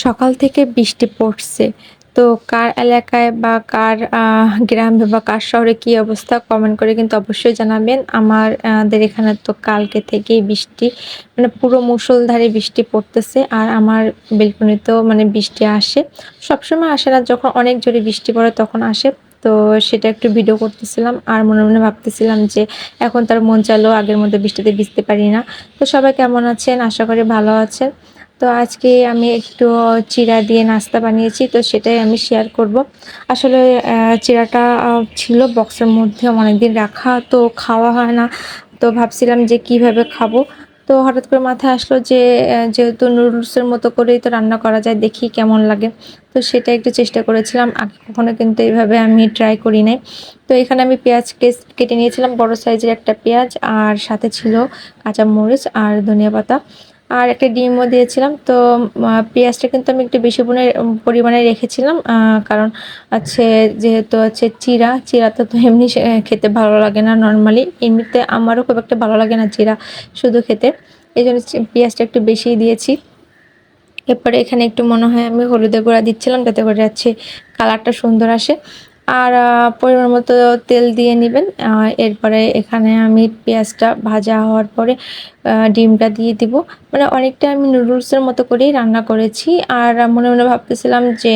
সকাল থেকে বৃষ্টি পড়ছে। তো কার এলাকায় বা কার গ্রামে বা কার শহরে কি অবস্থা কমেন্ট করে কিন্তু অবশ্যই জানাবেন। আমার দের এখানে তো কালকে থেকেই বৃষ্টি মানে পুরো মুষলধারে বৃষ্টি পড়তেছে। আর আমার বেলকনিতেও মানে বৃষ্টি আসে। সবসময় আসে না, যখন অনেক জোরে বৃষ্টি পড়ে তখন আসে। তো সেটা একটু ভিডিও করতেছিলাম আর মনে, মনে ভাবতেছিলাম যে এখন তার মন চাইলেও আগের মতো বৃষ্টিতে ভিজতে পারি না। তো সবাই কেমন আছেন? আশা করি ভালো আছেন। তো আজকে আমি একটু চিড়া দিয়ে নাস্তা বানিয়েছি, তো সেটাই আমি শেয়ার করব। আসলে চিড়াটা ছিল বক্সের মধ্যে অনেকদিন রাখা, তো খাওয়া হয় না। তো ভাবছিলাম যে কিভাবে খাবো? তো হঠাৎ করে মাথায় আসলো যে যেহেতু নুডলসের মতো করেই তো রান্না করা যায়, দেখি কেমন লাগে। তো সেটা একটু চেষ্টা করেছিলাম। আগে কখনো কিন্তু এভাবে আমি ট্রাই করি নাই। তো এখানে আমি পেঁয়াজ কেটে নিয়েছিলাম, বড় সাইজের একটা পেঁয়াজ, আর সাথে ছিল কাঁচামরিচ আর ধনিয়া পাতা। আর একটা ডিমও দিয়েছিলাম। তো পেঁয়াজটা কিন্তু আমি একটু বেশি পরিমাণে রেখেছিলাম। কারণ হচ্ছে যেহেতু হচ্ছে চিড়া তো এমনি খেতে ভালো লাগে না নরমালি। এমনিতে আমারও খুব একটা ভালো লাগে না চিড়া শুধু খেতে। এজন্য পেঁয়াজটা একটু বেশিই দিয়েছি। এরপরে এখানে একটু মনে হয় আমি হলুদের গুঁড়া দিচ্ছিলাম যাতে করে হচ্ছে কালারটা সুন্দর আসে। আর পরিমাণ মতো তেল দিয়ে নিবেন। এরপরে এখানে আমি পেঁয়াজটা ভাজা হওয়ার পরে ডিমটা দিয়ে দিব। মানে অনেকটা আমি নুডলসের মতো করেই রান্না করেছি। আর মনে, মনে ভাবতেছিলাম যে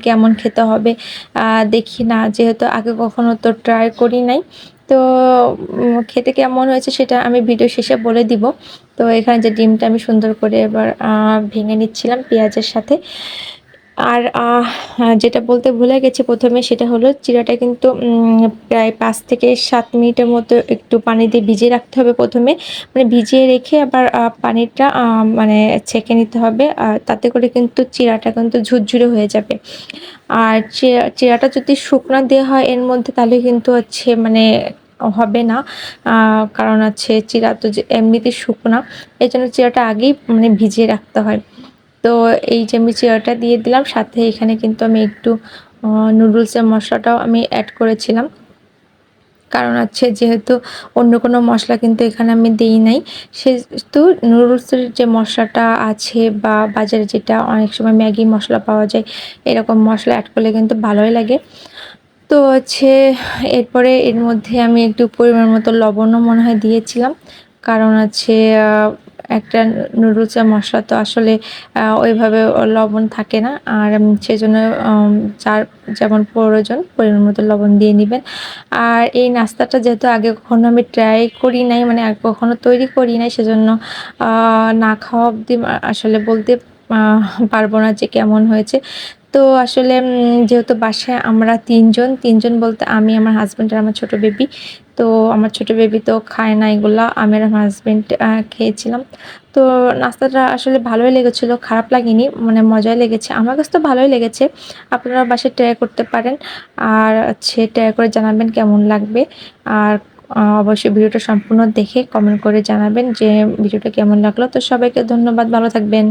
কেমন খেতে হবে? দেখি না, যেহেতু আগে কখনো তো ট্রাই করি নাই। তো খেতে কেমন হয়েছে সেটা আমি ভিডিও শেষে বলে দিব। তো এখানে যে ডিমটা আমি সুন্দর করে এবার ভেঙে নিচ্ছিলাম পেঁয়াজের সাথে। আর যেটা বলতে ভুলে গেছি ১ম এ, সেটা হলো চিড়াটা কিন্তু প্রায় ৫ থেকে ৭ মিনিটের মতো একটু পানি দিয়ে ভিজিয়ে রাখতে হবে ১ম এ। মানে ভিজিয়ে রেখে আবার পানিটা মানে ছেঁকে নিতে হবে। আর তাতে করে কিন্তু চিড়াটা কিন্তু ঝুরঝুরে হয়ে যাবে। আর চিড়াটা যদি শুকনা দেয়া হয় এর মধ্যে, তাহলে কিন্তু হচ্ছে মানে হবে না। আ কারণ হচ্ছে চিড়া তো যে এমনিতেই শুকনা। এজন্য চিড়াটা আগেই মানে ভিজিয়ে রাখতে হয়। তো এই যে আমি চিড়াটা দিয়ে দিলাম, সাথে এখানে কিন্তু আমি একটু আ নুডলসের মসলাটাও আমি এড করেছিলাম। কারণ হচ্ছে যেহেতু অন্য কোনো মসলা কিন্তু এখানে আমি দেই নাই। সেহেতু নুডলসের যে মসলাটা আছে বা বাজারে যেটা অনেক সময় ম্যাগি মসলা পাওয়া যায়, এরকম মসলা এড করলে কিন্তু ভালোই লাগে। তো হচ্ছে এরপরে এর মধ্যে আমি একটু পরিমাণ মতো লবণও মনে হয় দিয়েছিলাম। কারণ হচ্ছে আ একটা নুডলসের মসলা তো আসলে ওইভাবে লবণ থাকে না। আর সেজন্য আম যার যেমন প্রয়োজন পরিমাণ মতো লবণ দিয়ে নিবেন। আর এই নাস্তাটা যেহেতু আগে কখনো আমি ট্রাই করি নাই, মানে আগে কখনো তৈরি করি নাই, সেজন্য আ না খাওয়া অব্দি আসলে বলতে আ পারব না যে কেমন হয়েছে। তো আসলে যেহেতু বাসায় আমরা ৩ জন বলতে আমি, আমার হাসব্যান্ড আর আমার ছোট বেবি। তো আমার ছোট বেবি তো খায় না এগুলা। আমি আর আমার হাসব্যান্ড খেয়েছিলাম। তো নাস্তাটা আসলে ভালোই লেগেছিল, খারাপ লাগেনি। মানে মজাই লেগেছে। আমার কাছে তো ভালোই লেগেছে। আপনারা বাসায় ট্রাই করতে পারেন। আর হচ্ছে ট্রাই করে জানাবেন কেমন লাগবে। আর অবশ্যই ভিডিওটা সম্পূর্ণ দেখে কমেন্ট করে জানাবেন যে ভিডিওটা কেমন লাগলো। তো সবাইকে ধন্যবাদ। ভালো থাকবেন।